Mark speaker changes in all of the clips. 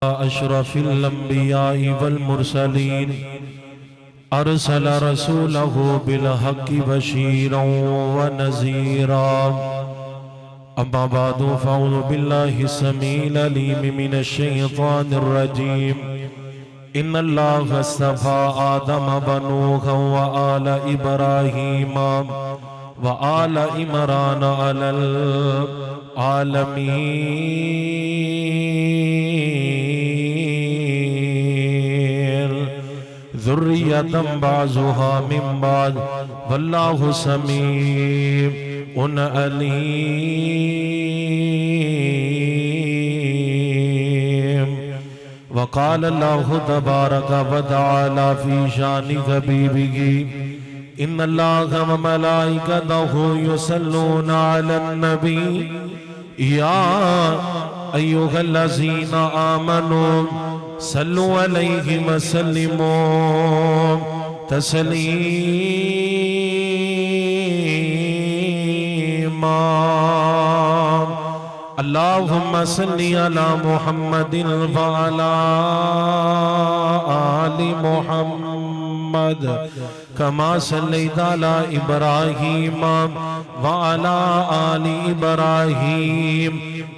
Speaker 1: أشرف الأنبياء والمرسلين أرسل رسوله بالحق بشيرا ونذيرا أما بعد فأعوذ بالله السميع العليم من الشيطان الرجيم إن الله اصطفى آدم ونوحا وآل إبراهيم وآل عمران على العالمين ذرية بعضها من بعض والله سميع عليم. وقال الله تبارك وتعالى في شان حبيبه إن الله وملائكته يصلون على النبي يا أيها الذين آمنوا صلوا عليه وسلموا تسليما. اللهم صل على محمد وعلى آل محمد كما صليت على إبراهيم وعلى آل إبراهيم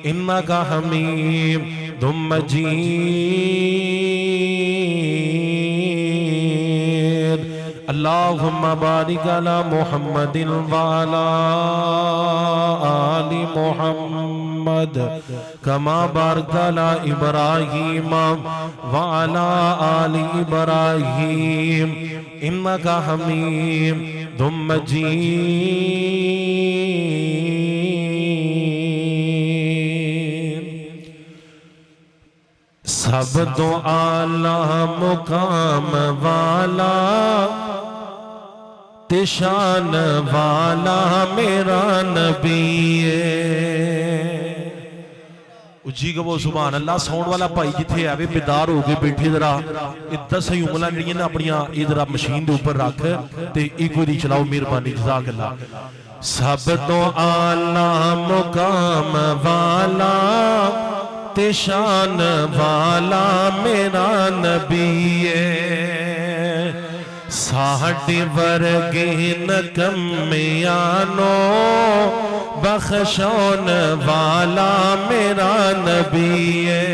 Speaker 1: إنك حميد مجيد. اللهم بارك على محمد وعلى آل محمد كما باركت على إبراهيم وعلى آل إبراهيم إنك حميد مجيد. سب تو اعلیٰ مقام والا تشان والا میرا نبی ہے. اجھی گو سبحان اللہ. ساؤنڈ والا بھائی جتھے آوے بیدار ہو کے بیٹھے ذرا ادھر صحیح انگلاں جڑیاں نا اپنیاں ادھر مشین دے اوپر رکھ تے ایک واری چلاؤ مہربانی جزاک اللہ. سب تو اعلیٰ مقام والا تشان والا میرا نبی ہے. ساڈے ورگے نکمیانو بخشون والا میرا نبی ہے.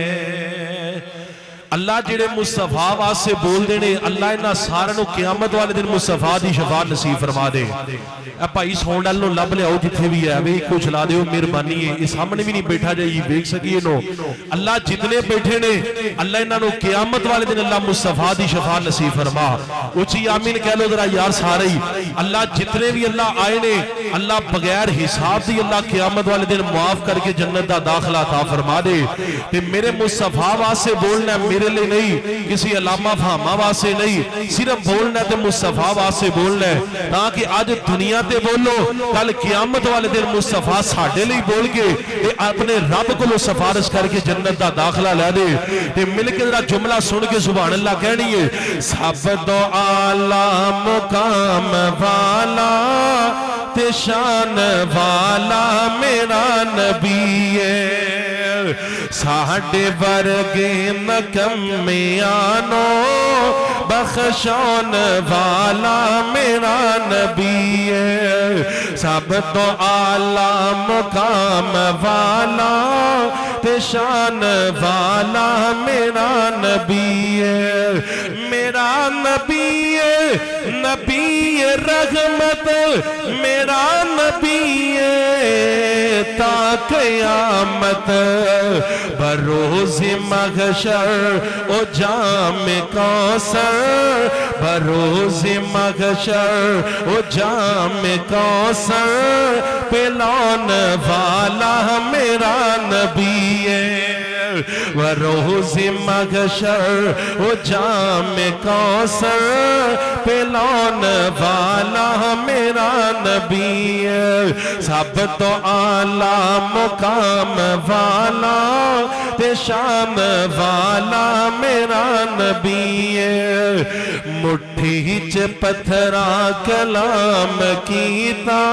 Speaker 1: اللہ جڑے مصطفیٰ واسطے بول دینے اللہ انہاں سارے قیامت والے دن مصطفیٰ دی شفاعت نصیب فرما دے. اے بھائی ساؤنڈ والوں لب لے آؤ جتھے بھی ہے وے کو چلا دیو مہربانی ہے. اس سامنے بھی نہیں بیٹھا جائے دیکھ سکیے نو. اللہ جتنے بیٹھے نے اللہ انہاں نو قیامت والے دن اللہ مصطفیٰ دی شفاعت نصیب فرما. اونچی آمین کہہ لو ذرا یار سارے ہی. اللہ جتنے بھی اللہ آئے نے اللہ بغیر حساب دی اللہ قیامت والے دن معاف کر کے جنت دا داخلہ عطا فرما دے. کہ میرے مصطفیٰ واسطے بولنا ہے میرے لئے نہیں کسی علامہ فہامہ واسطے نہیں صرف بولنا ہے تے مصطفیٰ واسطے بولنا ہے تاکہ آج دنیا تے بولو کل قیامت والے دن مصطفیٰ ساڑھے لئی بول کے اپنے رب کو لو سفارش کر کے جنت دا داخلہ لے دے. تے مل کے ذرا جملہ سن کے سبحان اللہ کہنی ہے. سب تو اعلیٰ مقام والا تشان والا میرا نبی ہے. ساڈے ورگے نکمیانو بخشون والا میرا نبی ہے. سب تو اعلیٰ مقام والا تشان والا میرا نبی ہے. میرا نبی ہے نبی رحمت میرا نبی ہے تا قیامت بروز محشر او جام کوثر بروز محشر او جام کوثر پلان والا میرا نبی ہے. وروز محشر او جام کوثر پلان والا میرا نبی ہے. سب تو اعلیٰ مقام والا تے شان والا میرا نبی ہے. مٹھی چ پتھرا کلام کیتا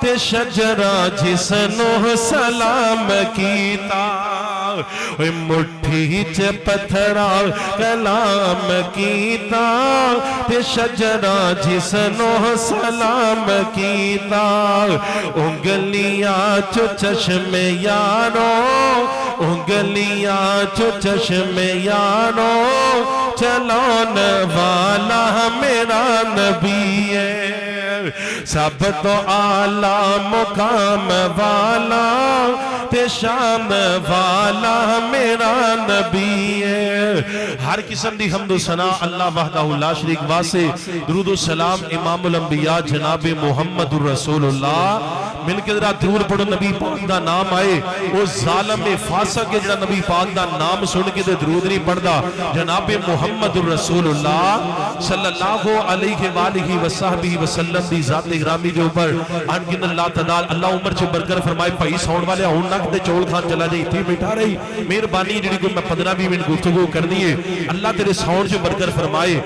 Speaker 1: تے شجرہ جسنو سلام کیتا. مٹھی چ پتھرا کلام کیتا تے شجرا جسنو سلام کیتا انگلیاں چو چشم یارو انگلیاں چو چشم یارو چلون والا میرا نبی ہے سب تو اعلیٰ مقام والا تے شان والا میرا نبی ہے ہر قسم دی حمد و ثنا اللہ وحدہ لا شریک واسطے درود و سلام امام الانبیاء جناب محمد الرسول اللہ مل کے ذرا درود پڑھو نبی پاک دا نام آئے وہ ظالم فاسق ہے جڑا نبی پاک دا نام سن کے درود نہیں پڑھدا جناب محمد الرسول اللہ صلی اللہ علیہ وآلہ وصحبہ وسلم دی ذات گرامی جو اوپر انگن اللہ تعالی اللہ عمر چ برکت فرمائے بھائی ساؤنڈ والے ہون نک تے چول کھان چلا جائے اتنی بیٹھا رہی مہربانی جڑی کوئی میں 15-20 منٹ گفتگو کرنی ہے اللہ تیرے ساؤنڈ چ برکت فرمائے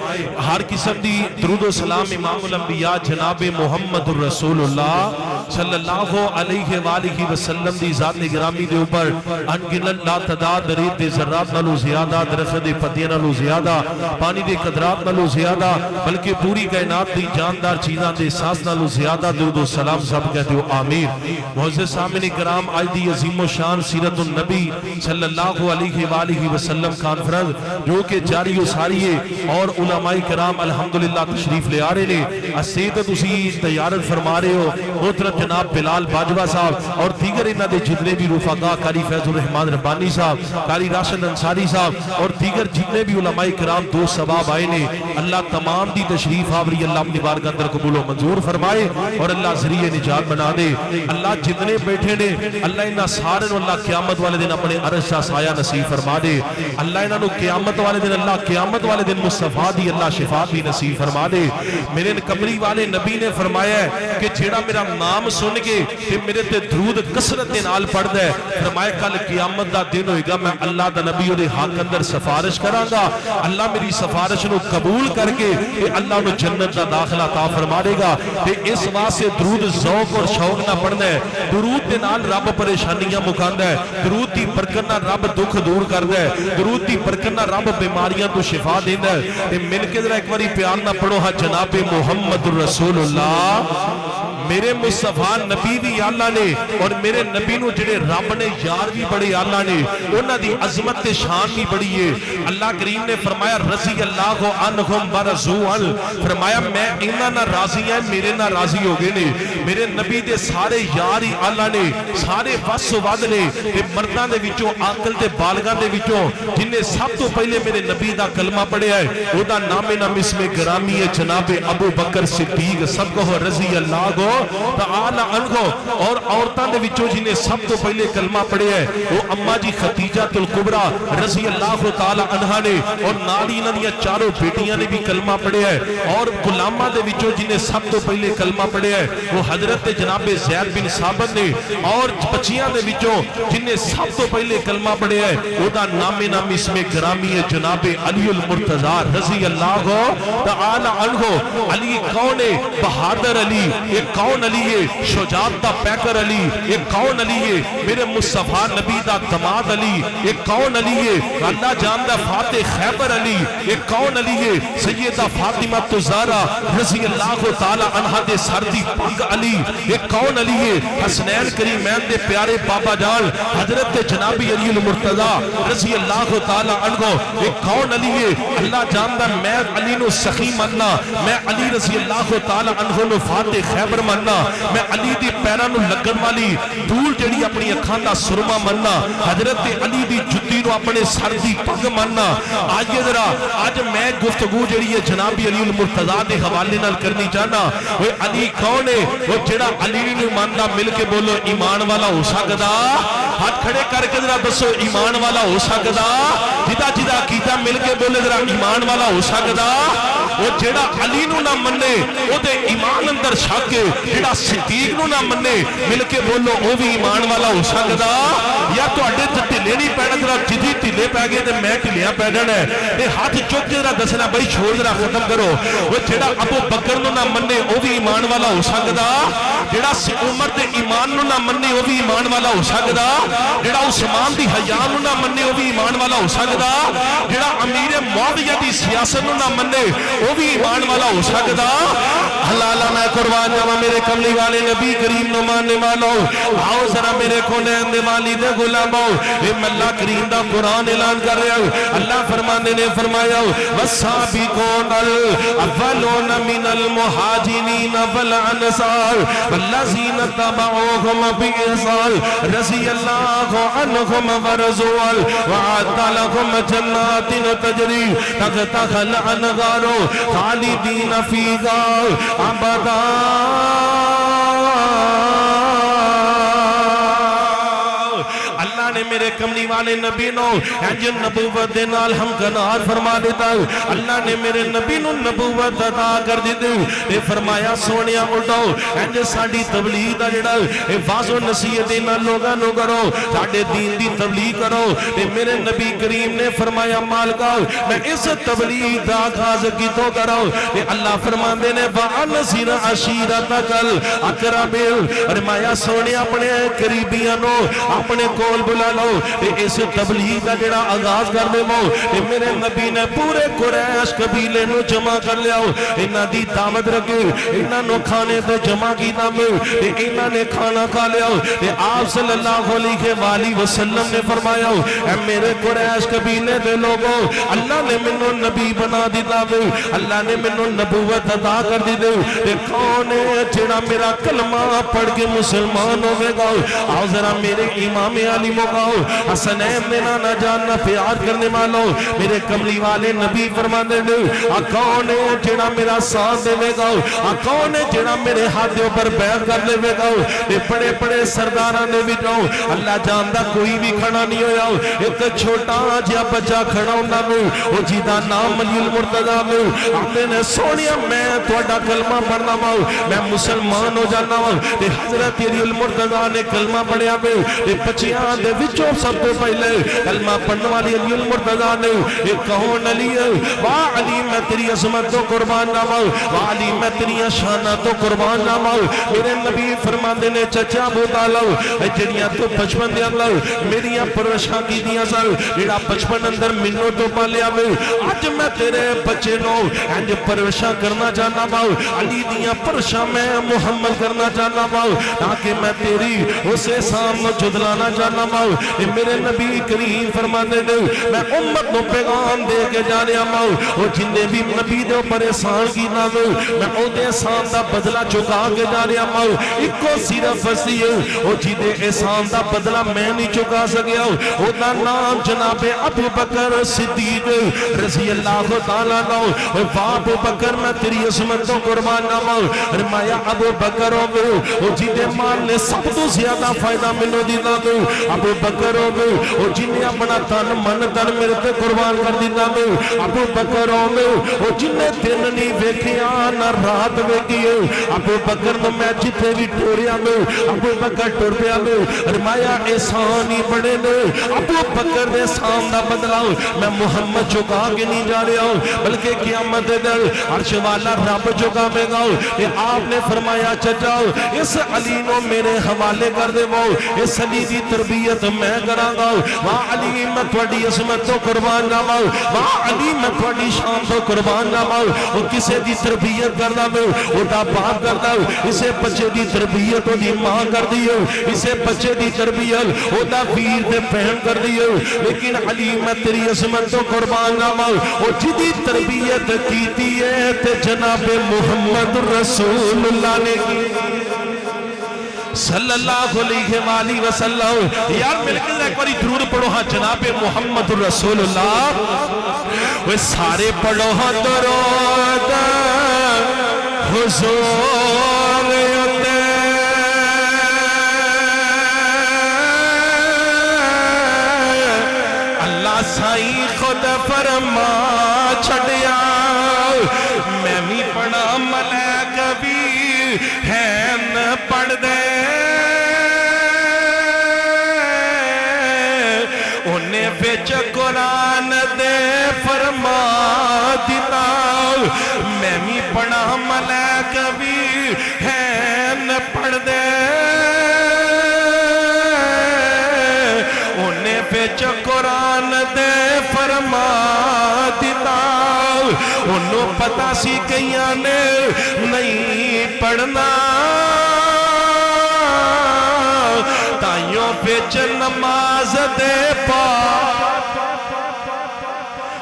Speaker 1: ہر قسم دی درود و سلام امام الانبیاء جناب محمد الرسول اللہ صلی اللہ علیہ وآلہ وسلم دی ذات گرامی دے اوپر انگن اللہ تعالی درید دے ذرات نالو زیادہ درخت دے پتیاں نالو زیادہ پانی دے قطرات نالو زیادہ بلکہ پوری کائنات دی جاندار چیزاں دے ساس نالو زیادہ درود و سلام سب کہتے ہو آمین معزز سامعین کرام آج دی عظیم و شان سیرت النبی صلی اللہ علیہ وآلہ وسلم کانفرنس جو کہ جاری و ساری ہے اور علماء کرام الحمدللہ تشریف لے آ رہے نے اسید تسی تیارت فرما رہے ہو محترم جناب بلال باجوہ صاحب اور دیگر انہاں دے جتنے بھی رفقا قاری فیض الرحمان ربانی صاحب قاری راشد انصاری صاحب اور دیگر جتنے بھی علماء کرام دو ثواب آئے نے اللہ تمام دی تشریف آوری اللہ اپنی بارگاہ اندر قبول و منظور فرمائے اور اللہ ذریعہ نجات بنا دے اللہ جتنے بیٹھے نے اللہ انہاں سارے نو اللہ قیامت والے دن اپنے عرش کا سایہ نصیب فرما دے اللہ انہاں نو قیامت والے دن اللہ قیامت والے دن مصطفیٰ دی اللہ شفاعت بھی نصیب فرما دے میرے کمری والے نبی نے فرمایا ہے کہ جیڑا میرا نام سن کے تے میرے تے درود کثرت دے نال پڑھدا ہے فرمایا کل قیامت دا دن ہوئے گا میں اللہ دا نبی دے حق اندر سفارش کراں گا اللہ میری سفارش نو قبول کر کے اللہ نو جنت دا داخلہ عطا فرما دے گا تے اس واسطے درود ذوق اور شوق نہ پڑھنا ہے درود دے نال رب پریشانیاں مکاندا ہے درود دی برکت نال رب دکھ دور کردا ہے درود دی برکت نال رب بیماریاں تو شفا دیندا ہے تے مل کے ذرا ایک باری پیار نہ پڑھو ہاں جناب محمد الرسول اللہ میرے مصطفیٰ نبی بھی اللہ نے اور میرے نبی نو جڑے رب نے یار بھی بڑے اللہ نے انہاں دی عظمت تے شان بھی بڑی ہے اللہ کریم نے فرمایا رضی اللہ عنہم ورضوا عنہ فرمایا میں انہاں نہ راضی ہیں میرے نہ راضی ہو گئے نے میرے نبی دے سارے یار ہی اللہ نے سارے وس ود نے تے مرداں دے وچوں عاقل تے بالغاں دے وچوں جن نے سب تو پہلے میرے نبی دا کلمہ پڑھیا ہے او دا نام نام اسم گرامی ہے جناب ابو بکر صدیق سب کو رضی اللہ تعالی عنہ اور عورتاں دے وچوں جن نے سب تو پہلے کلمہ پڑھیا ہے وہ اما جی خدیجہ الکبریٰ رضی اللہ تعالی عنہ نے اور نال انہاں دی چاروں بیٹیاں نے بھی کلمہ پڑھیا ہے اور غلاماں دے وچوں جن نے سب تو پہلے کلمہ پڑھیا ہے وہ حضرت جناب زید بن ثابت نے اور بچیاں دے وچوں جن نے سب تو پہلے کلمہ پڑھیا ہے وہ دا نام نام اسم گرامی ہے جناب علی المرتضی رضی اللہ تعالی عنہ علی کون ہے بہادر علی یہ کون علی ہے شجاعت دا پیکر علی یہ کون علی ہے میرے مصطفیٰ نبی دا دماد علی یہ کون علی ہے اللہ جاندہ فاتح خیبر علی یہ کون علی ہے سیدہ فاطمہ الزہرا رضی اللہ تعالی عنہ دے سردی پگ علی یہ کون علی ہے حسنین کریمین دے پیارے بابا جان حضرت جناب علی المرتضی رضی اللہ تعالی عنہ یہ کون علی ہے اللہ جاندہ میں علی نو سخی مننا میں علی رضی اللہ تعالی عنہ نو فاتح خیبر مننا میں علی دی پیران نو لگن والی دول جڑی اپنی اکھان دا سرما مننا حضرت علی دی جتی نو اپنے سر دی پگ مننا آئیے ذرا آج میں گفتگو جڑی ہے جناب علی المرتضی دے حوالے نال کرنی چاہنا وہ علی کون ہے وہ جڑا علی نو ماننا مل کے بولو ایمان والا ہو سکدا ہاتھ کھڑے کر کے ذرا دسو ایمان والا ہو سکدا جدا جدا کیتا مل کے بولے ذرا ایمان والا ہو سکتا وہ جڑا علی نو نہ منے او دے ایمان اندر شک ہے جڑا صدیق نو نہ منے مل کے بولو او بھی ایمان والا ہو سکتا یا تواڈے تے ڈھلے نہیں پینا ذرا جدی ڈھلے پے گئے تے میں ڈھلیاں پے جانا ہے تے ہاتھ چک کے ذرا دسنا بھائی چھوڑ ذرا ختم کرو وہ جڑا ابو بکر نو نہ منے او بھی ایمان والا ہو سکتا جڑا عمر دے ایمان نو نہ منے او بھی ایمان والا ہو سکتا جڑا عثمان دی حیا نو نہ منے او بھی ایمان والا ہو سکتا جڑا امیر معاویہ دی سیاست نو نہ منے وہ بھی ایمان والا ہو سکتا حلالہ میں قربان جاواں میرے کملی والے نبی کریم نو ماننے والو آؤ ذرا میرے کونین دے والی دے غلامو اللہ کریم دا قرآن اعلان کر رہا ہوں اللہ فرمانے نے فرمایا والسابقون الاولون من المہاجرین والانصار والذین تبعوہم بإحسان رضی اللہ عنہم ورضوا وأعد لهم جنات تجری تحتها الأنهار خالدین فیہا ابدا اللہ نے میرے کملی والے نبی نو انج نبوت دے نال ہم کنار فرما دیتا اللہ نے میرے نبی نو نبوت عطا کر دیتے تے فرمایا سونیا اٹھو انج ساڈی تبلیغ دا جڑا واضح و نصیحت انہاں لوگاں نو کرو ساڈے دین دی تبلیغ کرو تے میرے نبی کریم نے فرمایا مالکا میں اس تبلیغ دا آغاز کیتوں کرو تے اللہ فرماندے نے وانذر عشیرتک الاقربین فرمایا سونیا اپنے قریبیاں نو اپنے کول بلا لو اس تبلیغ کا جڑا آغاز کر دے مو میرے نبی نے پورے قریش قبیلے نو جمع کر لیا انہاں دی دعوت رکھی انہاں نو کھانے تے جمع کیتا میں انہاں نے کھانا کھا لیا آپ صلی اللہ علیہ وآلہ وسلم نے فرمایا اے میرے قریش قبیلے دے لوگوں اللہ نے منو نبی بنا دیتا وے اللہ نے منو نبوت عطا کر دی دے کون ہے جڑا میرا کلمہ پڑھ کے مسلمان ہوے گا آؤ ذرا میرے امام علی مقاؤ حسنین نے نہ جاننا پیار کرنے والوں میرے کملی والے نبی فرمانے نے کون ہے جڑا میرا ساتھ دے گا کون ہے جڑا میرے ہاتھوں پر بیعت کر لے گا تے بڑے بڑے سرداراں نے بھی جاؤ اللہ جاندا کوئی بھی کھڑا نہیں ہویا ایک چھوٹا جہا بچہ کھڑا ہوندا میں او جیدا نام علی المرتضی میں آندے نے سونیا میں تہاڈا کلمہ پڑھنا وا میں مسلمان ہو جانا وا تے حضرت علی المرتضی نے کلمہ پڑھیا میں تے بچیاں دے وچوں سب تو پہلے کلمہ پڑھنے والی علی المرتضی نے یہ کون علی ہے واہ علی میں تیری عظمت تو قربان جاواں واہ علی میں تیری شان تو قربان جاواں میرے نبی فرماندے نے چچا ابو طالب جڑیاں تو بچپن دے اندر میریاں پرورشاں کیتیاں سن جڑا بچپن اندر مینوں تو پالیا وے اج میں تیرے بچے نو انج پرورشاں کرنا چاہنا وا علی دیاں پرشاں میں محمد کرنا چاہنا وا تاکہ میں تیری اس احسان نو جدلانا چاہنا وا میرے نبی کریم فرماندے نے میں امت نو پیغام دے کے جانیا وا او جن بھی نبی دے اوپر احسان کیتا وے میں او دے احسان دا بدلہ چکا کے جانیا وا اکو صرف اسی او جی دے احسان دا بدلہ میں نہیں چکا سکیا او دا نام جناب ابو بکر صدیق رضی اللہ تعالی عنہ واہ ابو بکر میں تیری عظمت تو قربان جاواں فرمایا ابو بکر او جی دے مال نے سب تو زیادہ فائدہ مینوں دیتا تو ابو بکر او جن نے اپنا تن من تن میرے تے قربان کر دیتا تو ابو بکر او جن نے دن نہیں ویکھیا نہ رات ویکھی ابو بکر نو میں جتھے بھی ٹوریا میں ابو بکر ٹر پیا میں فرمایا احسان ہی بڑے نے ابو بکر دے احسان دا بدلہ میں محمد چکا کے نہیں جا رہا ہوں بلکہ قیامت دے دن عرش والا رب چکاوے گا کہ آپ نے فرمایا چچا اس علی نو میرے حوالے کر دے وہ اس علی دی تربیت میں کراں گا واہ علی میں تہاڈی عظمت تو قربان جاواں واہ علی میں تہاڈی شان تو قربان جاواں او کسے دی تربیت کردا میں او دا باپ کردا اسے بچے دی تربیت او دی ماں کردی اسے بچے دی تربیت او دا ویر تے بہن کردی لیکن علی میں تیری عظمت تو قربان جاواں او جدی تربیت کیتی ہے تے جناب محمد رسول اللہ نے کی صلی اللہ علیہ وآلہ وسلم یار مل کے ایک باری درود پڑھو ہاں جناب محمد رسول اللہ وہ سارے پڑھو ہاں درود حضور اللہ سائی خود فرما چھڑیا میں بھی پڑھا ملائک بھی ہیں پڑھ دے انہیں بچ قرآن دے فرما دیتا میں بھی پڑھا ملائک بھی ہیں پڑھ دے انہیں بچ قرآن دے فرما دیتا انہوں پتا سی کئیاں نے نہیں پڑھنا تائیوں بچ نماز دے پا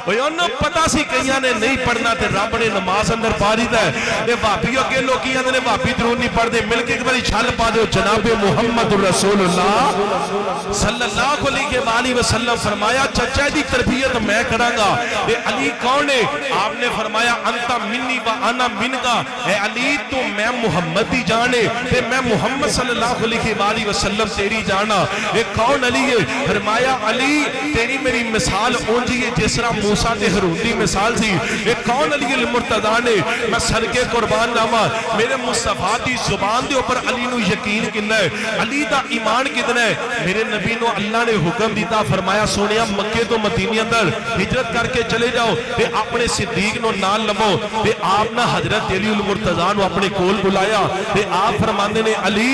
Speaker 1: انہوں پتا سی کئیاں نے نہیں پڑھنا تے رب نے نماز اندر پا دیتا ہے تے واپیوں کے لوگیاں نے واپی درود نہیں پڑھ دے مل کے ایک باری چھال پا دے جناب محمد رسول اللہ صلی اللہ علیہ وسلم فرمایا چچا دی تربیت میں کروں گا اے علی کون ہے آپ نے فرمایا انتا منی و انا من کا اے علی تو میں محمد دی جانے تے میں محمد صلی اللہ علیہ وسلم تیری جانا اے کون علی ہے فرمایا علی تیری میری مثال اونجی ہے جس طرح موسیٰ تے ہارون دی مثال تھی ایک کون علی المرتضیٰ نے میں صدقے قربان جاواں میرے مصطفیٰ دی زبان دے اوپر علی نو یقین کنا ہے علی دا ایمان کتنا ہے میرے نبی نو اللہ نے حکم دیتا فرمایا سونیا مکے تو مدینے اندر ہجرت کر کے چلے جاؤ تے اپنے صدیق نو نال لمو تے آپ نہ حضرت علی المرتضیٰ نو اپنے کول بلایا تے آپ فرماندے نے علی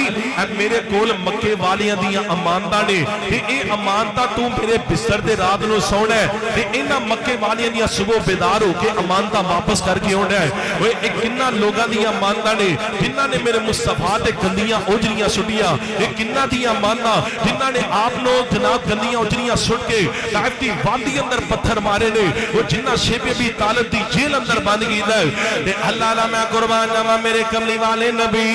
Speaker 1: میرے کول مکے والیاں دیاں امانتاں نے تے اے امانتاں تو میرے بستر دے رات نو سونا ہے تے انہاں مکے والیاں دیاں صبح بیدار ہو کے امانتاں واپس کر کے ہونا ہے وہ ایک کنہ لوگاں دیاں امانتاں نے جنہاں نے میرے مصطفیٰ تے گندیاں اجریاں سٹیاں ایک کنہ دیاں امانتاں جنہاں نے آپ نو جناب گندیاں اجریاں سٹ کے طائف دی وادی اندر پتھر مارے نے وہ جنہاں شیب ابی طالب دی جیل اندر بند گیا ہے اللہ اللہ میں قربان جاواں میرے کملی والے نبی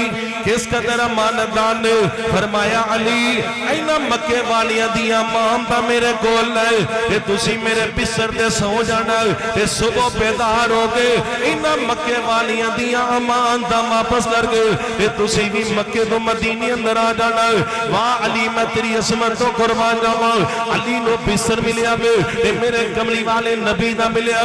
Speaker 1: کس قدر امانتدار نے فرمایا علی اینا مکے والیاں دیاں امانتاں میرے کول لے تے تسی میرے بستر تے سو جانا تے صبح بیدار ہو گئے انہاں مکے والیاں دیاں امانتاں واپس کر گئے تے تسی بھی مکے تو مدینے اندر آ جانا واہ علی میں تیری عظمت تو قربان جاواں علی نو بستر ملیا میں تے میرے کملی والے نبی دا ملیا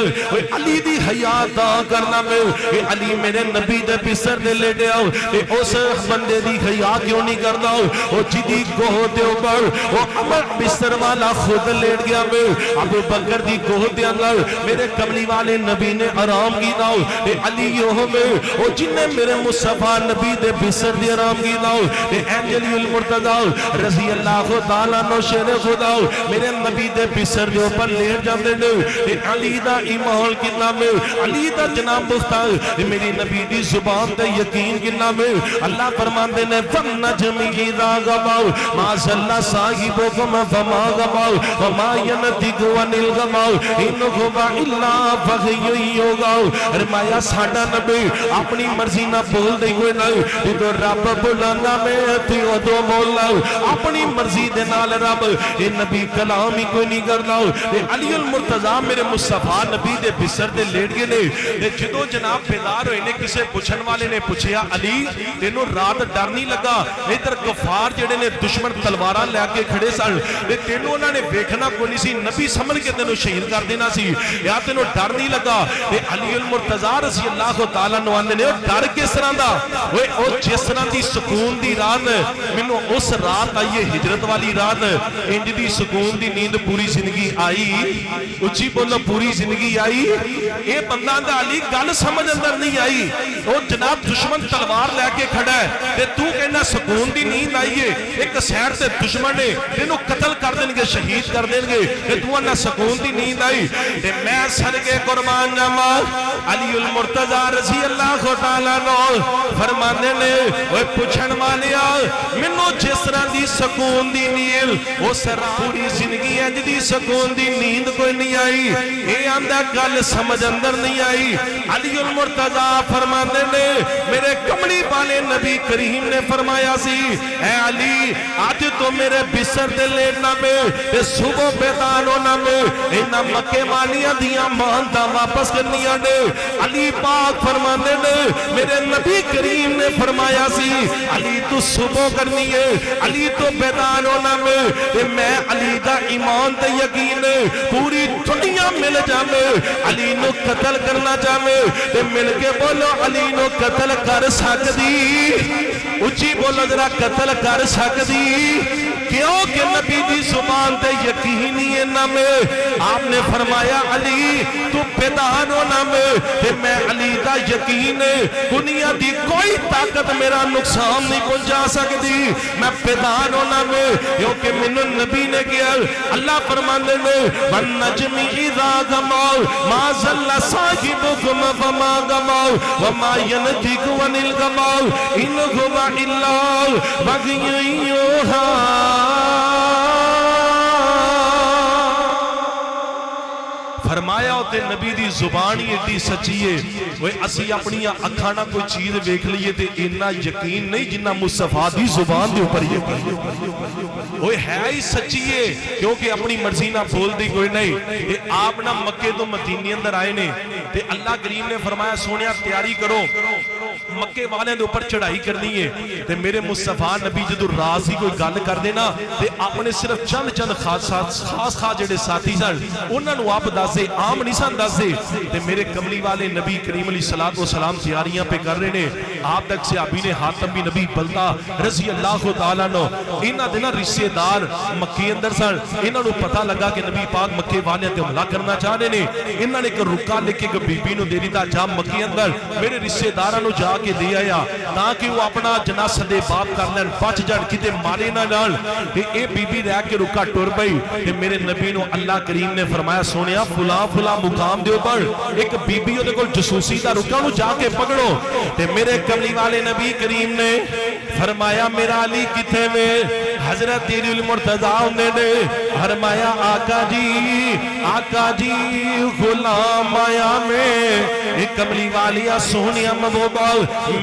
Speaker 1: علی دی حیات دا کرنا میں علی میرے نبی دے بستر دے لیٹے آؤ تے اس بندے دی حیات کیوں نہیں کرنا او جدی گوہ دے اوپر او عمر بستر والا خود لیٹ گیا میں ابو بکر دی گوہ دے اندر میرے کملی والے نبی نے آرام کی داؤ اے علی یوہ میں او جن نے میرے مصطفیٰ نبی دے بسر دی آرام کی داؤ اے علی المرتضیٰ رضی اللہ تعالیٰ نو شیر خدا میرے نبی دے بسر دے اوپر لیٹ جاندے نے اے علی دا ایمان کنا میں علی دا جناب مختار میری نبی دی زبان تے یقین کنا میں اللہ فرماندے نے فَنَّجْمِ اِذَا غَوَوْا مَا ظَلَّ صَاحِبُكُمْ فَمَا غَوَوْا وَمَا يَنْطِقُ عَنِ الْغَوَوْا إِنْ هُوَ إِلَّا وَحْيٌ يُوحَىٰ فرمایا ساڈا نبی اپنی مرضی نہ بول دے کوئی نہ تو رب بلانا میں تے ادو بولنا اپنی مرضی دے نال رب اے نبی کلام ہی کوئی نہیں کرنا اے علی المرتضیٰ میرے مصطفیٰ نبی دے بستر دے لیٹ گئے نے تے جدوں جناب بیدار ہوئے نے کسے پوچھن والے نے پوچھیا علی تینوں رات ڈر نہیں لگا ادھر کفار جڑے نے دشمن تلواراں لے کے کھڑے سن تے تینوں انہاں نے ویکھنا کوئی نہیں سی نبی سمجھ کے تینوں شہید کر دینا سی یا تینوں ڈر نہیں لگا تے علی المرتضیٰ رضی اللہ تعالیٰ عنہ نے ڈر کس طرح دا او جس طرح دی سکون دی رات مینوں اس رات آئی ہجرت والی رات انج دی سکون دی نیند پوری زندگی آئی اچھی بولو پوری زندگی آئی اے بندہ دا علی گل سمجھ اندر نہیں آئی او جناب دشمن تلوار لے کے کھڑا ہے تے تو کہنا سکون دی نیند آئی ہے ایک سیر تے دشمن نے تینوں قتل کر دیں گے شہید کر دیں گے تے تو انہا سکون دی نیند آئی تے میں صدقے قربان جاواں علی المرتضیٰ رضی اللہ تعالیٰ نو فرمانے نے وہ پوچھن والیا منو جس طرح دی سکون دی نیند اس پوری زندگی انج دی سکون دی نیند کوئی نہیں آئی اے آندہ گل سمجھ اندر نہیں آئی علی المرتضیٰ فرمانے نے میرے کملی والے نبی کریم نے فرمایا سی اے علی آج تو میرے بستر دے لیٹنا میں تے صبح بیدار ہونا میں انہاں مکے مانیاں دیاں مانتا واپس کرنیاں نے علی پاک فرمانے نے میرے نبی کریم نے فرمایا سی علی تو صبح کرنی ہے علی تو بیدار ہونا میں علی دا ایمان تے یقین پوری دنیا مل جاوے علی نو قتل کرنا چاہے تے مل کے بولو علی نو قتل کر سکدی اچھی بولو ذرا قتل کر سکدی کیوں کہ نبی دی زبان تے یقینی ہے نا میں آپ نے فرمایا علی تو بیدار ہونا میں علی دا یقین دنیا دی کوئی طاقت میرا نقصان نہیں پہنچا سکتی میں بیدار ہونا کیونکہ منو نبی نے کیا اللہ فرمانے میں وَالنَّجْمِ إِذَا غَمَوْا مَا ضَلَّ صَاحِبُكُمْ وَمَا غَوَا وَمَا يَنْطِقُ عَنِ الْهَوَىٰ إِنْ هُوَ إِلَّا وَحْيٌ يُوحَىٰ فرمایا ہوتے نبی دی زبان ہی ایڈی سچی ہے وہ اسی اپنی اکھانا کوئی چیز دیکھ لیے تے اتنا یقین نہیں جنہ مصطفیٰ دی زبان دے اوپر یقین وہ ہے ہی سچی ہے کیونکہ اپنی مرضی نہ بول دی کوئی نہیں کہ آپ نہ مکے تو مدینے اندر آئے نے تے اللہ کریم نے فرمایا سونیا تیاری کرو مکے والے دے اوپر چڑھائی کرنی ہے تے میرے مصطفیٰ نبی جدو راز ہی کوئی گل کر دینا تے آپ نے صرف چند خاص جڑے ساتھی سن انہاں نو آپ دس دے عام نہیں سن دس دے تے میرے کملی والے نبی کریم علیہ السلام تیاریاں پہ کر رہے نے آپ تک صحابی نے حاتم بھی نبی بلتا رضی اللہ تعالیٰ نو انہاں دے نا رشتے دار مکے اندر سن انہاں نو پتہ لگا کہ نبی پاک مکے والے تے حملہ کرنا چاہ رہے نے انہاں نے ایک رکا لے کے بی بی نو دے دیتا جا مکے اندر میرے رشتے داراں نو جا کے دے آیا تاکہ وہ اپنا جنازہ دے باپ کر لین بچ جان کتے مارے نہ نال اے بی بی رہ کے رکا ٹر پئی تے میرے نبی نو اللہ کریم نے فرمایا سونیا فلاں مقام دے اوپر ایک بی بی دے کول جسوسی دا رکا نو جا کے پکڑو تے میرے کملی والے نبی کریم نے فرمایا میرا علی کتے میں حضرت المرتضیٰ نے فرمایا آقا جی غلام آیا میں ایک کملی والیا سونیا محبوبہ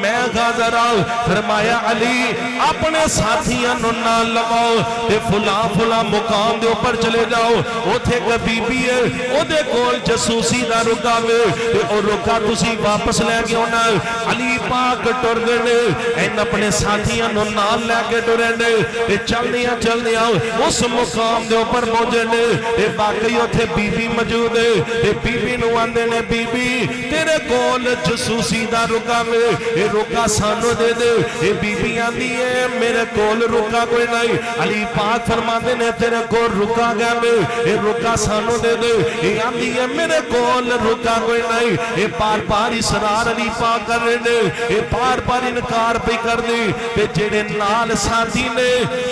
Speaker 1: میں غازر آؤ فرمایا علی اپنے ساتھیاں نو نہ لگاؤ تے فلاں مقام دے اوپر چلے جاؤ اوتھے ایک بی بی ہے او دے کول جسوسی دا رکا وے تے او رکا تسی واپس لے کے ہونا علی پاک ٹر گئے این اپنے ساتھیاں نو نال لے کے ٹرے نے تے چلدیاں اس مقام دے اوپر پہنچے نے تے واقعی اوتھے بی بی موجود ہے تے بی بی نو آندے نے بی بی تیرے کول جسوسی دا رکا وے اے رکا سانو دے دے اے بی بی آندی ہے میرے کول رکا کوئی نہیں علی پاک فرماندے نے تیرے کول رکا گیا وے اے رکا سانو دے دے اے آندی ہے میرے کول رکا کوئی نہیں اے بار اصرار علی پاک کر رہے نے اے بار انکار پہ کر دی تے جڑے نال ساتھی نے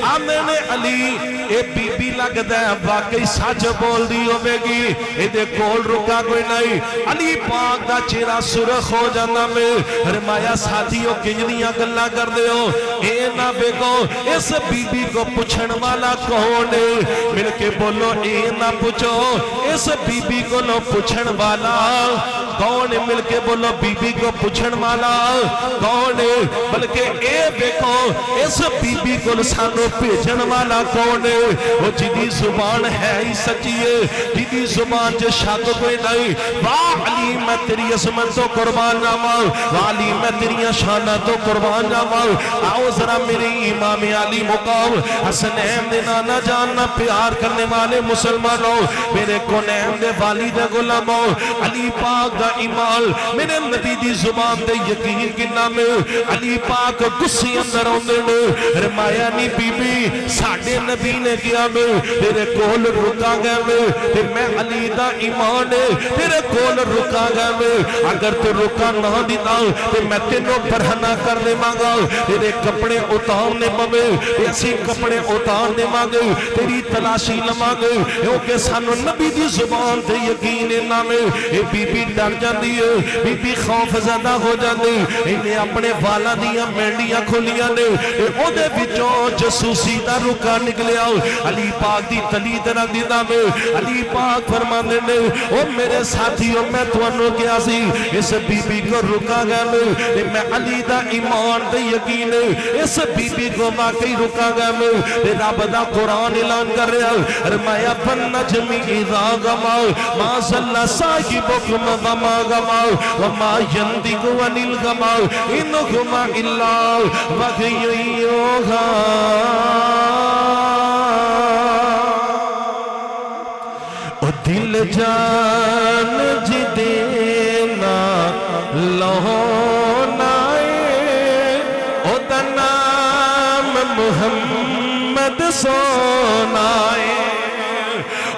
Speaker 1: آندے نے علی اے بی بی لگدا ہے واقعی سچ بول دی ہوے گی اے دے کول رکا کوئی نہیں علی پاک دا چہرہ سرخ ہو جانا میں فرمایا ساتھیوں کنجنیاں گلاں کر دے ہو اے نہ بیکو اس بی بی کو پوچھن والا کون ہے مل کے بولو اے نہ پوچھو اس بی بی کو نو پوچھن والا کون ہے مل کے بولو بی بی کو پوچھن والا کون ہے بلکہ اے بیکو اس بی بی کو سانو بھیجن والا کون ہے وہ جدی زبان ہے ہی سچی ہے جدی زبان جو شک کوئی نہیں واہ علی میں تیری عظمت تو قربان جاواں واہ علی میں تیری شانہ تو قربان جاواں آؤ ذرا میری امام علی مقام حسنین دے نانا جاننا پیار کرنے والے مسلمانوں میرے کونین دے والد غلاموں علی پاک دا ایمان میرے نبی دی زبان دے یقین کنا میں علی پاک گسی اندر ہوندے نے فرمایا نہیں بی بی ساڈے نبی نے کیا میں تیرے کول رکا گیا میں تے میں علی دا ایمان تیرے کول رکا گیا میں اگر تو رکا نہ دیتا تے میں تینوں برہنہ کر دے مانگا تیرے کپڑے اتارنے پوے ایسی کپڑے اتارنے مانگے تیری تلاشی نہ مانگے کیونکہ سانو نبی دی زبان تے یقین نہ میں اے بی بی ڈر جاندی ہے بی بی خوف زدہ ہو جاندی انہیں اپنے والا دیاں مینڈیاں کھولیاں نے او دے وچوں جسو خصوصی دا رکا نکلیا علی پاک دی تلی تے رکھ دیتا میں علی پاک فرماندے نے او میرے ساتھیوں میں تانوں کیا سی اس بی بی کو رکا گیا میں علی دا ایمان تے یقین اس بی بی کو واقعی رکا گیا میں رب دا قرآن اعلان کر رہا فرمایا فالنجم اذا غما ما ضل صاحبكم وما غما وما ينطق عن الهوى ان هو الا وحي يوحى او دل جان جی دینا لہونا او دا نام محمد سونائے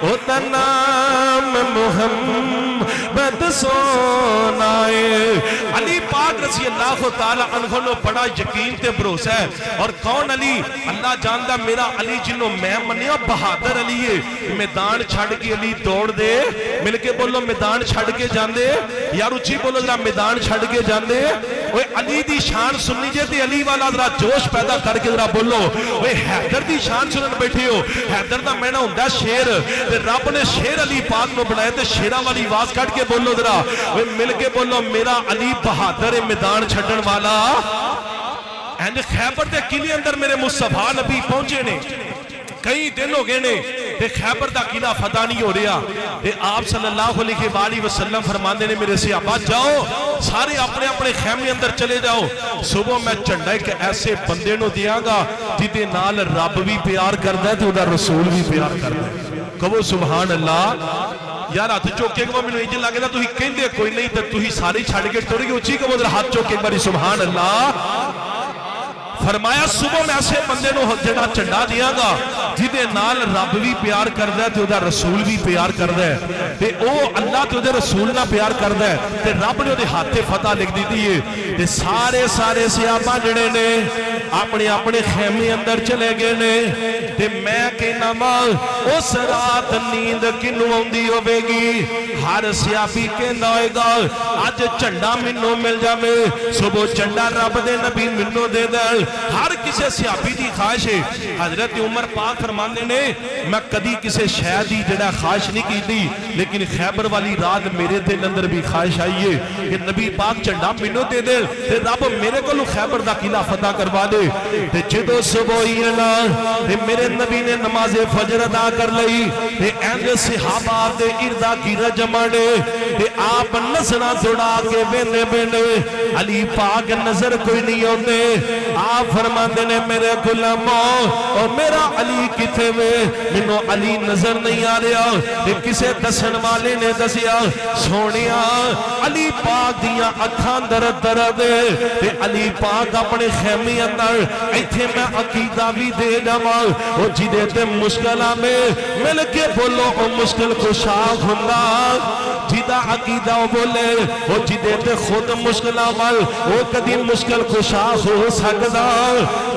Speaker 1: او دا نام محمد سونائے علی پاک رضی اللہ تعالیٰ عنہ نے بڑا یقین تے بھروسہ ہے اور کون علی اللہ جاندہ میرا علی جنہوں میں منیا بہادر علی ہے میدان چھڑ کے علی دوڑ دے مل کے بولو میدان چھڑ کے جاندے یار اچھی بولو ذرا میدان چھڑ کے جاندے اوے علی دی شان سننی جے تے علی والا ذرا جوش پیدا کر کے ذرا بولو اوے حیدر دی شان سنن بیٹھے ہو حیدر دا میں نہ ہوندا شیر تے رب نے شیر علی پاک نو بنایا تے شیراں والی آواز کٹ کے بولو ذرا اوے مل کے بولو میرا علی بہادر میدان چھڈن والا اینڈ خیبر دے قلعے اندر میرے مصطفیٰ نبی پہنچے نے کئی دن ہو گئے نے تے خیبر دا قلعہ فتح نہیں ہو رہا تے آپ صلی اللہ علیہ وآلہ وسلم فرماندے نے میرے صحابہ جاؤ سارے اپنے اپنے خیمے اندر چلے جاؤ صبح میں جھنڈا ایک ایسے بندے نو دیاں گا جدے نال رب بھی پیار کردا ہے تے اودا رسول بھی پیار کردا ہے کہو سبحان اللہ یار ہاتھ چوکے کو میں انج لگے تھی کہندے کوئی نہیں تے تسی ساری چھڑ کے ٹر گئے اچھی کہو ذرا ہاتھ چوکے ایک باری سبحان اللہ فرمایا صبح میں ایسے بندے نو جڑا جھنڈا دیاں گا جدے نال رب بھی پیار کردا ہے تے اودا رسول بھی پیار کردا ہے تے او اللہ تے اودے رسول نال پیار کردا ہے تے رب نے اودے ہاتھ تے فتح لکھ دتی ہے تے سارے صحابہ جڑے نے اپنے اپنے خیمے اندر چلے گئے نے تے میں کہنا وا اس رات نیند کینوں اوندی ہوے گی ہر صحابی کہندا ہوئے گا اج جھنڈا مینوں مل جاوے صبح جھنڈا رب دے نبی مینوں دے دے ہر کسی صحابی دی خواہش ہے حضرت عمر پاک فرماندے نے میں کدی کسی شے دی جڑا خواہش نہیں کیتی لیکن خیبر والی رات میرے دل اندر بھی خواہش آئی ہے کہ نبی پاک جھنڈا مینوں دے دے تے رب میرے کولوں خیبر دا قلعہ فتح کروا دے تے جدوں صبح ہوئی نا تے میرے نبی نے نماز فجر ادا کر لئی تے اینج صحابہ دے اردا گرد جمع نے تے آپ نظراں دوڑا کے ویندے بیندے علی پاک نظر کوئی نہیں اوندے آپ فرماندے نے میرے غلاموں اور میرا علی کتے میں مینوں علی نظر نہیں آ رہا تے کسے دسن والے نے دسیا سونیا علی پاک دیاں اکھاں درد درد تے علی پاک اپنے خیمے اندر ایتھے میں عقیدہ بھی دے جاواں او جدے تے مشکلاں میں مل کے بولو او مشکل کشا ہوندا جدا عقیدہ بولے او جدے تے خود مشکلاں وال او کدی مشکل کشا ہو سکدا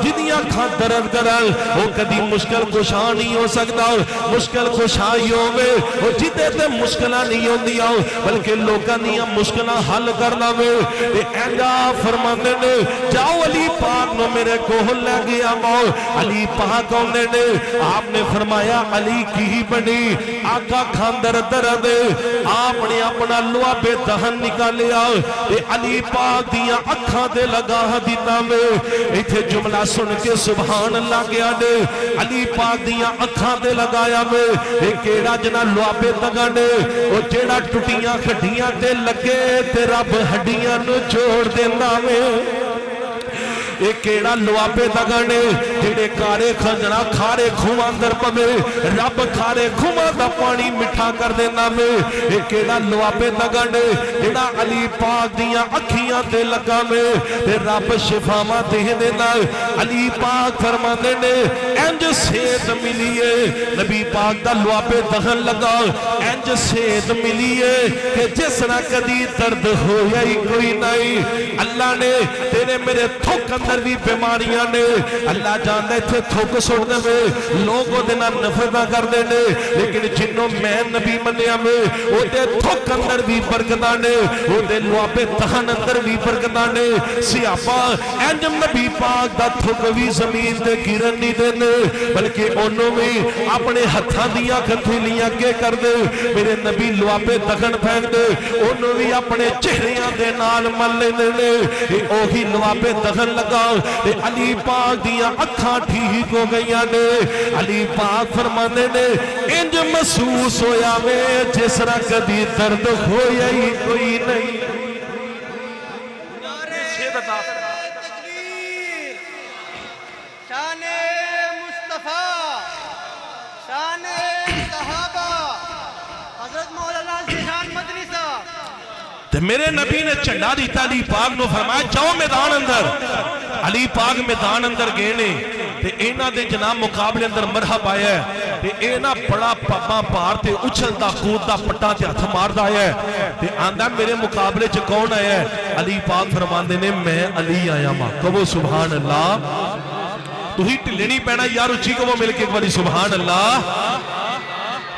Speaker 1: جدیاں کھاں درد کرن او کدی مشکل کشا نہیں ہو سکدا مشکل کشا ہی ہوے او جدے تے مشکلاں نہیں ہوندیاں بلکہ لوکاں دیاں مشکلاں حل کرنا وے تے ایندا فرماندے نے جاؤ علی پاک نو میرے کول لے گیا مو علی پاک اوندے نے آپ نے فرمایا علی کی بنی آقا کھاندر درد آپ نے اپنا لوا بے دہن نکالیا تے علی پاک دیاں اکھاں دے لگا دیتا میں ایتھے جملہ سن کے سبحان اللہ کیا دے علی پاک دیاں اکھاں دے لگایا میں ایک کیڑا جنا لوا بے دگن او جیڑا ٹوٹیاں کھڈیاں تے لگے تے رب ہڈیاں نو چھوڑ دیندا میں ایک کیڑا لوابے دگنے جڑے کارے کھنجنا کھارے کھواں در پوے رب کھارے کھواں دا پانی مٹھا کر دینا میں ایک کیڑا لوابے دگنے جڑا علی پاک دیاں اکھیاں تے لگا میں تے رب شفاواں دے دینا علی پاک فرماندے نے انج سیت ملیے نبی پاک دا لوابے دغن لگا انج سیت ملیے کہ جس نہ کدی درد ہویا ہی کوئی نہیں اللہ نے تیرے میرے تھوک اندر بھی بیماریاں نے اللہ جاندے تھے تھوک سوڑنے میں لوگوں دینا نفر نہ کر دینے لیکن جنوں میں نبی منیا میں وہ دے تھوک اندر بھی برکتانے وہ دے لوابے دغن اندر بھی برکتانے سیاپا انج نبی پاک دا تھوک بھی زمین دے گرن نہیں دینے بلکہ انہوں میں اپنے ہتھاں دیا کتھیلیاں کے کر دے میرے نبی لوابے دغن پھینک دے انہوں بھی اپنے چہریاں دے نال مل لینے نے اوہی لوابے دغن لگا علی پاک دیا اکھاں ٹھیک ہو گئیاں نے علی پاک فرمانے نے انج محسوس ہویا میں جس طرح کدی درد ہویا ہی کوئی نہیں
Speaker 2: شان مصطفیٰ شان صحابہ حضرت مولانا زیشان مدنی صاحب
Speaker 1: میرے نبی نے چنڈا دیتا علی پاک نو فرمایا جاؤ میدان اندر علی پاک میدان اندر گئے نے تے اینا دے جناب مقابلے اندر مرحب آیا ہے تے اینا بڑا پاپا پار تے اچھلتا کودتا پٹا تے ہتھ ماردا آیا ہے تے آندہ میرے مقابلے چ کون آیا ہے علی پاک فرماندے نے میں علی آیا ماں کہو سبحان اللہ تو ہی ٹلے نہیں پینا یار اچھی کو وہ مل کے ایک باری سبحان اللہ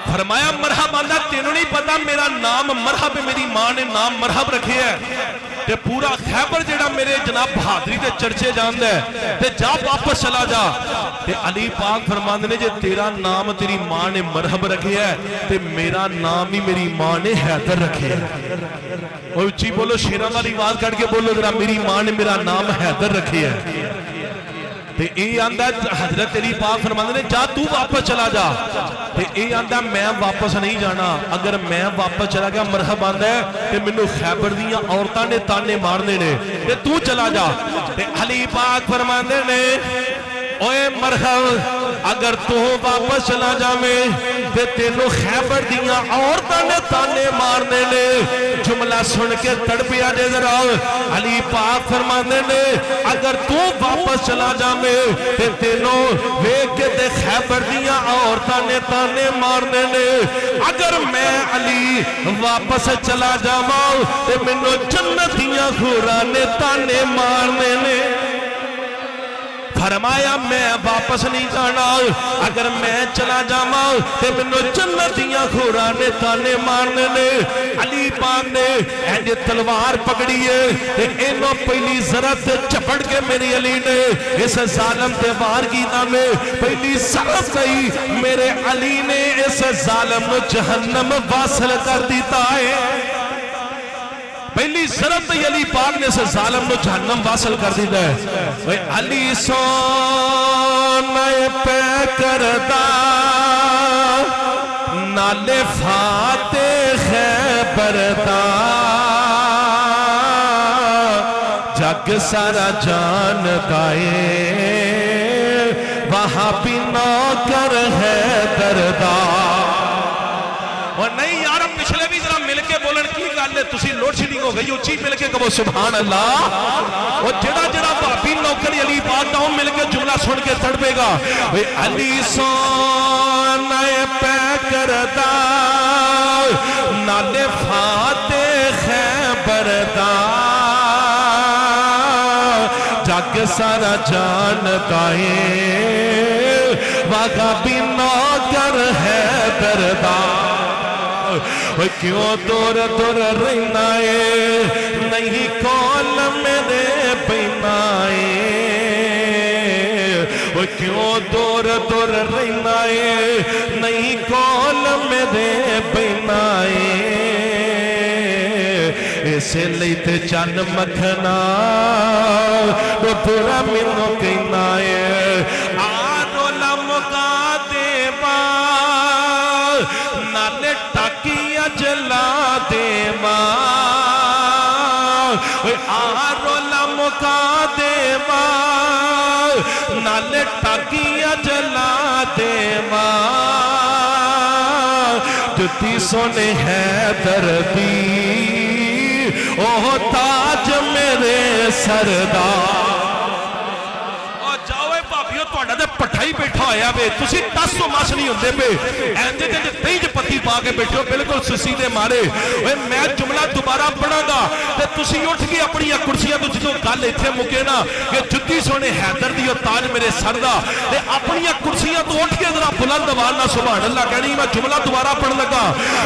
Speaker 1: فرمایا مرحب آندہ تینوں نہیں پتا میرا نام مرحب میری ماں نے نام مرحب رکھے ہے تے پورا خیبر جیڑا میرے جناب بہادری تے چرچے جاندہ ہے تے جا واپس چلا جا تے علی پاک فرماندے نے جے تیرا نام تیری ماں نے مرحب رکھے ہے تے میرا نام ہی میری ماں نے حیدر رکھے ہے اور اچھی بولو شیران والی آواز کٹ کے بولو ذرا میری ماں نے میرا نام حیدر رکھے ہے تے اے آندہ حضرت علی پاک فرماندے نے جا تو واپس چلا جا تے اے آندہ میں واپس نہیں جانا اگر میں واپس چلا گیا مرحب آندہ ہے تے منو خیبر دیاں عورتاں نے تانے مارنے نے تے تو چلا جا تے علی پاک فرماندے نے اوے مرحب اگر تو واپس چلا جا میں تے تینو خیبر دیاں عورتاں نے تانے مارنے نے جملہ سن کے تڑپیا دے ذرا علی پاک فرماندے نے اگر تو واپس چلا جا میں تے تینو ویکھ کے تے خیبر دیاں عورتاں نے تانے مارنے نے اگر میں علی واپس چلا جاواں تے مینوں جنت دیاں حوراں نے تانے مارنے نے فرمایا میں واپس نہیں جانا اگر میں چلا جاواں تے منو جنتیاں حوراں نے تانے مارنے نے علی پاک نے اینج تلوار پکڑی ہے تے اینو پہلی ضرب چپڑ کے میری علی نے اس ظالم تے وار کیتا میں پہلی ضرب گئی میرے علی نے اس ظالم نو جہنم واصل کر دیتا ہے پہلی ضرب تے علی پاک نے سے ظالم نو جہنم واصل کر دیتا ہے وے علی سونے پہ کردہ نالے فاتح خیبر دا جگ سارا جانتا ہے وہاں بھی نوکر ہے دردہ اور نہیں یار ہم پچھلے بھی ذرا مل کے بولن کی گل ہے تسی لوڈ شیڈنگ ہو گئی اچھی مل کے کہو سبحان اللہ اور جڑا جڑا بھابی نوکر علی پاک دا مل کے جملہ سن کے تڑپے گا وے علی سونے پہ کردہ نالے فاتح خیبر دا جگ سارا جانتا ہے وہاں بھی نوکر ہے دردہ کیوں دور دور رہنا ہے نہیں کول میرے پینا ہے کیوں دور دور رہنا ہے نہیں کول میرے پینا ہے اسے لیتے چند مکھنا تو پورا منو کہنا ہے آرو لمکا دے با نالے ٹاکیا جلا دے ماں آرو لمکا دے ماں نالے ٹاکیا جلا دے ماں جتی سونے ہے دردی اوہ تاج میرے سردار اور جاؤے پاپیوں ਤੁਹਾਡਾ ਤੇ ਪੱਠਾ ਹੀ ਬੈਠਾ ਹੋਇਆ ਵੇ ਤੁਸੀਂ ਟਸ ਤੋਂ ਮਸ ਨਹੀਂ ਹੁੰਦੇ ਪਏ ਇੰਜ ਤੇ ਤੇਜ ਪੱਤੀ ਪਾ ਕੇ ਬੈਠੋ ਬਿਲਕੁਲ ਸੁਸੀ ਦੇ ਮਾਰੇ ਓਏ ਮੈਂ ਜੁਮਲਾ ਦੁਬਾਰਾ ਪੜਾਂਗਾ ਤੇ ਤੁਸੀਂ ਉੱਠ ਕੇ ਆਪਣੀਆਂ ਕੁਰਸੀਆਂ ਤੋਂ ਜਦੋਂ ਗੱਲ ਇੱਥੇ ਮੁੱਕੇ ਨਾ ਕਿ ਜੁੱਤੀ ਸੋਹਣੇ ਹੈਦਰ ਦੀ ਉਹ ਤਾਜ ਮੇਰੇ ਸਰ ਦਾ ਤੇ ਆਪਣੀਆਂ ਕੁਰਸੀਆਂ ਤੋਂ ਉੱਠ ਕੇ ਜ਼ਰਾ ਬੁਲੰਦ ਆਵਾਜ਼ ਨਾਲ ਸੁਭਾਨ ਅੱਲਾਹ ਕਹਿਣੀ ਮੈਂ ਜੁਮਲਾ ਦੁਬਾਰਾ ਪੜਨ ਲੱਗਾ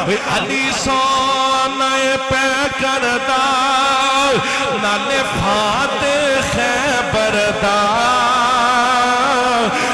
Speaker 1: ਓਏ ਅਲੀ ਸੋਨੇ ਪੈ ਕਰਦਾ ਨਾਲੇ ਫਾਤਿਹ ਖੈਬਰ ਦਾ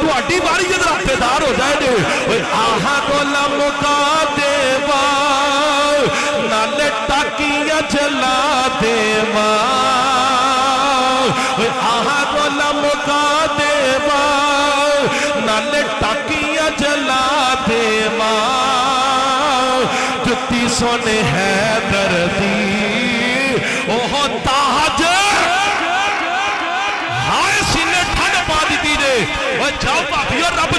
Speaker 1: ਤੁਹਾਡੀ ਵਾਰੀ ਜਦ ਰਾਤੇਦਾਰ ਹੋ ਜਾਏ ਨੇ ਓਏ ਆਹਾ ਗੋਲਾ ਮੁਕਾ ਦੇਵਾ ਨਾਲੇ ਟਾਕੀਆਂ ਜਲਾ ਦੇਵਾ ਓਏ ਆਹਾ ਗੋਲਾ ਮੁਕਾ ਦੇਵਾ ਨਾਲੇ ਟਾਕੀਆਂ ਜਲਾ ਦੇਵਾ ਜੁੱਤੀ ਸੋਨੇ ਹੈਦਰ ਦੀ ਉਹ ਤਾਜ ਹਾਏ ਸੀਨੇ ਠੰਡ ਪਾ ਦਿੱਤੀ ਜੇ ਓਏ ਜਾਓ ਭਾਬੀਓ ਰੱਬ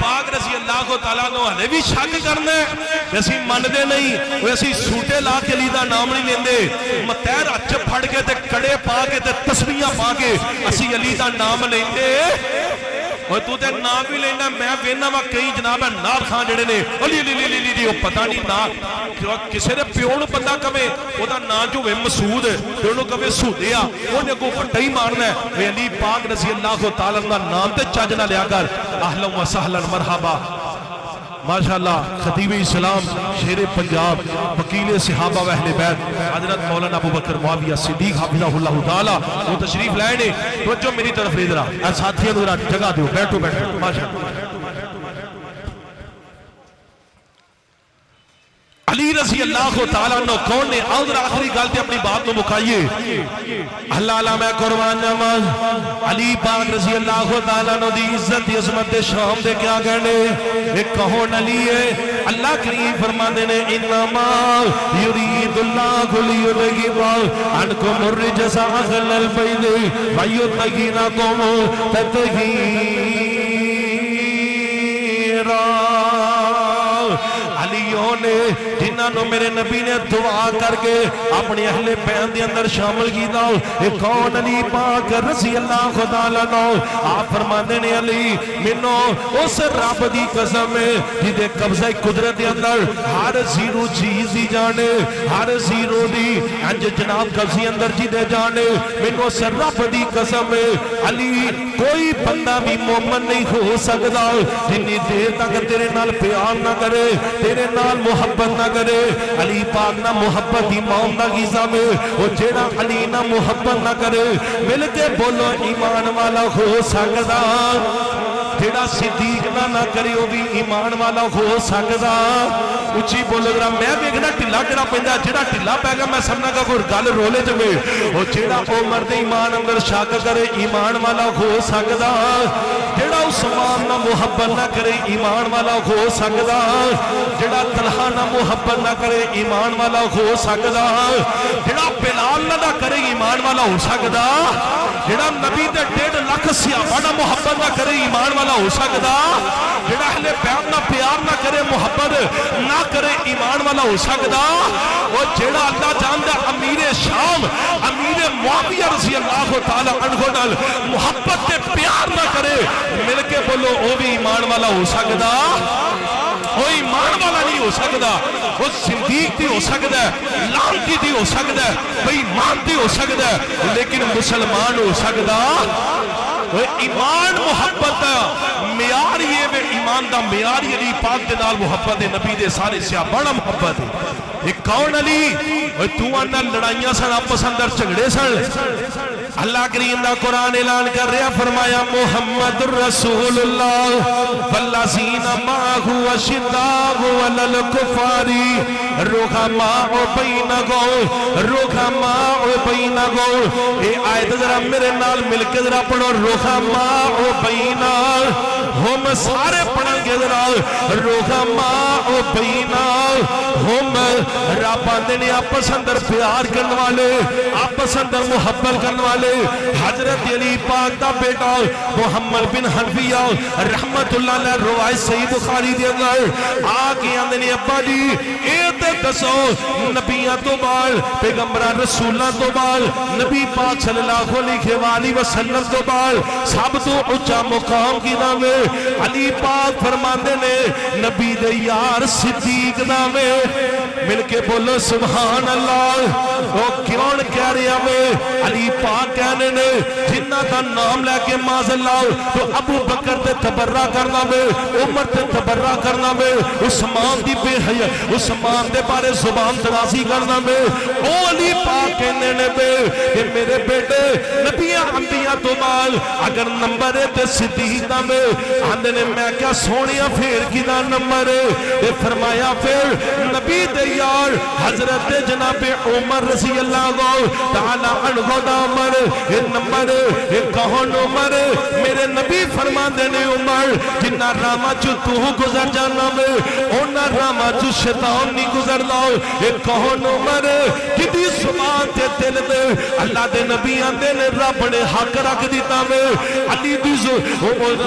Speaker 1: پاک رضی اللہ تعالیٰ عنہ ہلے بھی شک کرنا ہے کہ اسی مندے نہیں وہ اسی سوٹے لا کے علی دا نام نہیں لیندے متیر اچ پھڑ کے تے کڑے پا کے تے تسبیحاں پا کے اسی علی دا نام لیندے اور تو تے نام بھی لینا میں وینا وا کئی جناب نال خان جڑے نے علی علی علی علی وہ پتہ نہیں نا کسے دے پیو نوں بندہ کہے او دا نام جو ہے مسعود تے اونوں کہے سودیا اونے کو پٹا ہی مارنا ہے اے علی پاک رضی اللہ تعالی دا نام تے چج نہ لیا کر اہلا و سہلا مرحبا ماشاءاللہ خطیب اسلام شیر پنجاب وکیل صحابہ و اہل بیت حضرت مولانا ابو بکر معاویہ صدیق حافظہ اللہ تعالی وہ تشریف لائے نے توجہ میری طرف لے ذرا اے ساتھیوں ذرا جگہ دیو بیٹھو بیٹھو ماشاءاللہ علی رضی اللہ تعالیٰ عنہ کون نے اور آخری گالتے اپنی بات میں مکائیے اللہ علامہ قربان نماز علی پاک رضی اللہ تعالیٰ عنہ دی عزت دی عظمت دے شام دے کیا کرنے ایک کون علی ہے اللہ کریم فرما دینے انما یرید اللہ لیذہب عنکم الرجس اہل البیت ویطہرکم تطہیرا علیوں نے جنہاں نو میرے نبی نے دعا کر کے اپنی اہل بیت دے اندر شامل کیتا اے کون علی پاک رضی اللہ تعالیٰ عنہ آپ فرماندے نے علی مینوں اس رب دی قسم ہے جدے قبضہ قدرت دے اندر ہر زیرو چیز دی جانے ہر زیرو دی انج جناب قبضے اندر جدے جانے مینوں اس رب دی قسم ہے علی کوئی بندہ بھی مومن نہیں ہو سکدا جنی دیر تک تیرے نال پیار نہ کرے تیرے نال محبت نہ کرے علی پاک نہ محبت ایمان دا غذا میں وہ جیڑا علی نہ محبت نہ کرے مل کے بولو ایمان والا ہو سکدا جیڑا صدیق نہ کرے وہ بھی ایمان والا ہو سکدا اچھی بولو گرا میں دیکھنا ٹھلا جڑا پیندا جڑا ٹھلا پے گا میں سمجھنا کہ کوئی گل رولے جوے او جیڑا او مرد ایمان اندر شک کرے ایمان والا ہو سکدا جیڑا عثمان نہ محبت نہ کرے ایمان والا ہو سکدا جیڑا طلحہ نہ محبت نہ کرے ایمان والا ہو سکدا جیڑا بلال نہ کرے ایمان والا ہو سکدا جیڑا نبی دے 1.5 لاکھ صحابہ نہ محبت نہ کرے ایمان والا ہو سکدا جیڑا اہل بیت نہ پیار نہ کرے محبت نہ کرے ایمان والا ہو سکدا وہ جیڑا اللہ جاندا امیر شام امیر معاویہ رضی اللہ تعالی عنہ نال محبت تے پیار نہ کرے مل کے بولو وہ بھی ایمان والا ہو سکدا وہ ایمان والا نہیں ہو سکدا وہ صدیق بھی ہو سکدا ہے لعنتی بھی ہو سکدا ہے بے ایمان بھی ہو سکدا ہے لیکن مسلمان ہو سکدا وہ ایمان محبت معیار یہ وہ ایمان دا معیار علی پاک دے نال محبت نبی دے سارے صحابہ نال محبت ہے ایک کون علی وہ تو انا لڑائیاں سن آپس اندر جھگڑے سن اللہ کریم دا قرآن اعلان کر رہا فرمایا محمد رسول اللہ والذین معہ اشداء علی الکفار رحماء بینہم رحماء بینہم اے آیت ذرا میرے نال مل کے ذرا پڑھو رحماء بینہم ہم سارے پڑھیں گے ذرا رحماء بینہم رب آندے نے آپس اندر پیار کرنے والے آپس اندر محبت کرنے والے حضرت علی پاک دا بیٹا محمد بن حنفیہ رحمت اللہ علیہ روایت صحیح بخاری دے اندر آگے آندے نے ابا جی اے تے دسو نبیاں تو بعد پیغمبراں رسولاں تو بعد نبی پاک صلی اللہ علیہ وآلہ وسلم تو بعد سب تو اونچا مقام کی نام ہے علی پاک فرماندے نے نبی دے یار صدیق نام ہے مل کے بولو سبحان اللہ وہ کیوں کہہ رہا میں علی پاک کہنے نے جنہ دا نام لے کے ماذ اللہ تو ابو بکر تے تبرہ کرنا میں عمر تے تبرہ کرنا میں عثمان دی بے حیا عثمان دے بارے زبان درازی کرنا میں او علی پاک کہنے نے بے کہ میرے بیٹے نبیاں انبیاء تو مال اگر نمبر ہے تے صدیق دا میں آندے نے میں کیا سونیا پھر کی دا نمبر ہے فرمایا پھر نبی دے یار حضرت جناب عمر رضی اللہ تعالی عنہ دا عمر اے نمبر اے کون عمر میرے نبی فرما دینے عمر جنہ راما چو تو گزر جانا میں اونا راما چو شیطان نہیں گزر لاؤ اے کون عمر جدی زبان تے دے دل دے اللہ دے نبی آندے نے رب نے حق رکھ دیتا میں علی دی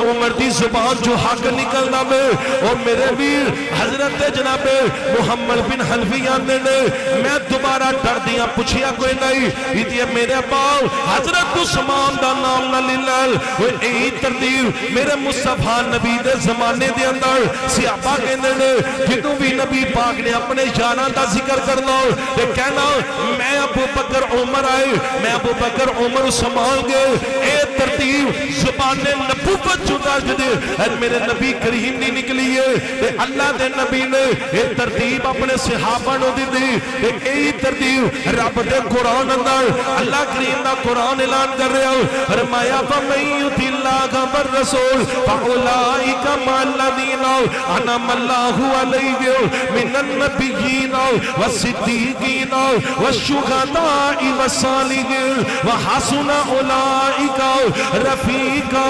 Speaker 1: عمر دی زبان جو حق نکلنا میں اور میرے ویر حضرت جناب محمد بن حنفی آندے نے میں دوبارہ ڈر دیا پوچھیا کوئی نہیں یہ میرے باؤ حضرت عثمان دا نام نہ لیلال اے ترتیب میرے مصطفیٰ نبی دے زمانے دے اندر صحابہ کہندے نے جدوں بھی نبی پاک نے اپنے یاراں دا ذکر کرنا تے کہنا میں ابو بکر عمر آئے میں ابو بکر عمر عثمان گئے اے ترتیب زبان نبوت چدا جدے میرے نبی کریم نہیں نکلی ہے تے اللہ دے نبی نے اے ترتیب اپنے صحابہ نو دی دی اے ترتیب رب دے قرآن اندر اللہ کریم دا قرآن اعلان کر رہا ہوں فرمایا فَمَن يُطِعِ اللَّهَ وَالرَّسُولَ فَأُولَٰئِكَ مَعَ الَّذِينَ أَنْعَمَ اللَّهُ عَلَيْهِمْ مِنَ النَّبِيِّينَ وَالصِّدِّيقِينَ وَالشُّهَدَاءِ وَالصَّالِحِينَ وَحَسُنَ أُولَٰئِكَ رَفِيقًا